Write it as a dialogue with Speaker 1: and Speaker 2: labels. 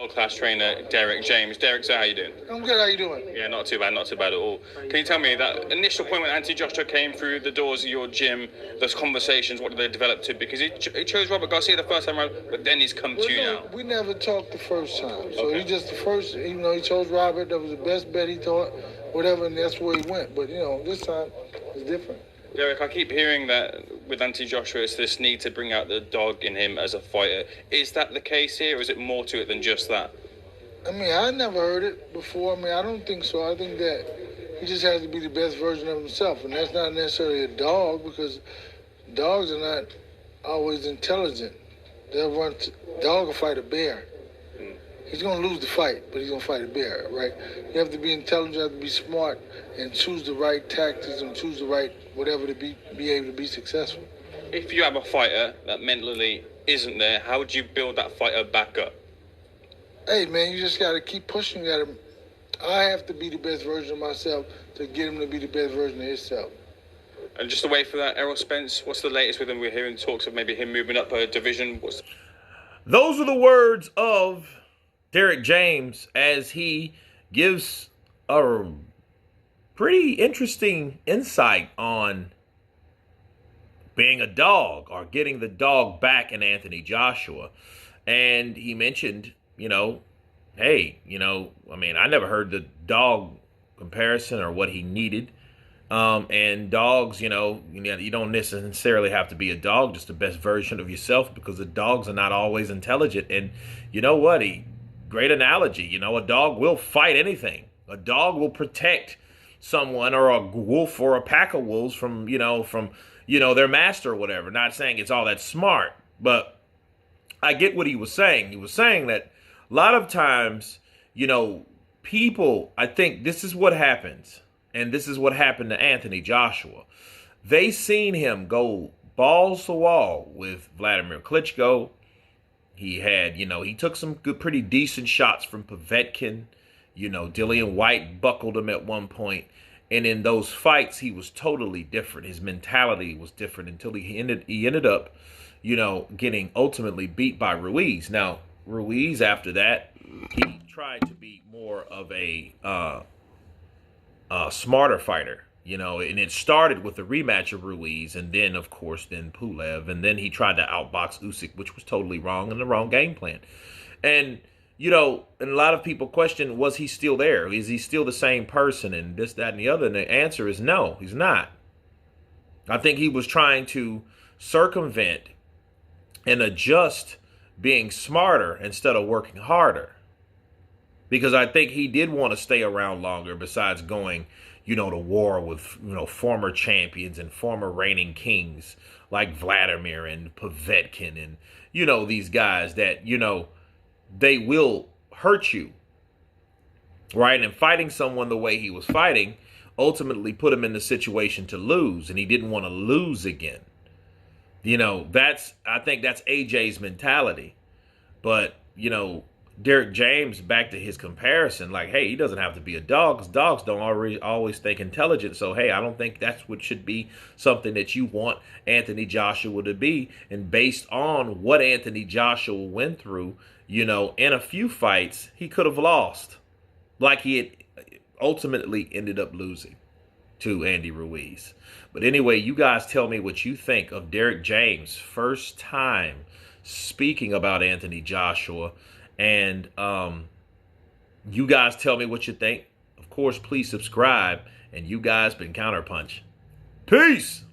Speaker 1: World-class trainer Derrick James. Derrick, so how you doing?
Speaker 2: I'm good. How you doing?
Speaker 1: Yeah, not too bad at all. Can you tell me that initial point when Anthony Joshua came through the doors of your gym, those conversations, what did they develop to? Because he chose Robert Garcia the first time around, but then he's come to you now.
Speaker 2: We never talked the first time, so
Speaker 1: Okay.
Speaker 2: he just the first. Even though he chose Robert, that was the best bet he thought, whatever, and that's where he went. But this time it's different.
Speaker 1: Derrick, I keep hearing that with Anthony Joshua, it's this need to bring out the dog in him as a fighter. Is that the case here, or is it more to it than just that?
Speaker 2: I mean, I never heard it before. I mean, I don't think so. I think that he just has to be the best version of himself, and that's not necessarily a dog, because dogs are not always intelligent. Dog will fight a bear. He's going to lose the fight, but he's going to fight a bear, right? You have to be intelligent, you have to be smart, and choose the right tactics and choose the right whatever to be able to be successful.
Speaker 1: If you have a fighter that mentally isn't there, how would you build that fighter back up?
Speaker 2: Hey, man, you just got to keep pushing at him. I have to be the best version of myself to get him to be the best version of himself.
Speaker 1: And just to wait for that, Errol Spence, what's the latest with him? We're hearing talks of maybe him moving up a division.
Speaker 3: Those are the words of Derrick James as he gives a pretty interesting insight on being a dog or getting the dog back in Anthony Joshua. And he mentioned, hey, I mean, I never heard the dog comparison or what he needed. And dogs, you don't necessarily have to be a dog, just the best version of yourself, because the dogs are not always intelligent. And you know what? Great analogy. A dog will fight anything. A dog will protect someone, or a wolf or a pack of wolves from their master or whatever. Not saying it's all that smart, but I get what he was saying. He was saying that a lot of times, people, I think this is what happens. And this is what happened to Anthony Joshua. They seen him go balls to wall with Vladimir Klitschko. He had, he took some good, pretty decent shots from Povetkin. Dillian White buckled him at one point. And in those fights, he was totally different. His mentality was different until he ended up, getting ultimately beat by Ruiz. Now, Ruiz, after that, he tried to be more of a smarter fighter, and it started with the rematch of Ruiz, and then, of course, Pulev, and then he tried to outbox Usyk, which was totally wrong and the wrong game plan. And, and a lot of people question, was he still there? Is he still the same person, and this, that, and the other? And the answer is no, he's not. I think he was trying to circumvent and adjust being smarter instead of working harder. Because I think he did want to stay around longer, besides going, to war with, former champions and former reigning kings like Vladimir and Povetkin and, these guys that, they will hurt you, right? And fighting someone the way he was fighting ultimately put him in the situation to lose, and he didn't want to lose again. I think that's AJ's mentality. But, Derrick James, back to his comparison, like, hey, he doesn't have to be a dog, because dogs don't always think intelligent. So, hey, I don't think that's what should be something that you want Anthony Joshua to be. And based on what Anthony Joshua went through, in a few fights, he could have lost. Like he had ultimately ended up losing to Andy Ruiz. But anyway, you guys tell me what you think of Derrick James' first time speaking about Anthony Joshua. And you guys tell me what you think. Of course, please subscribe. And you guys been Counterpunch. Peace!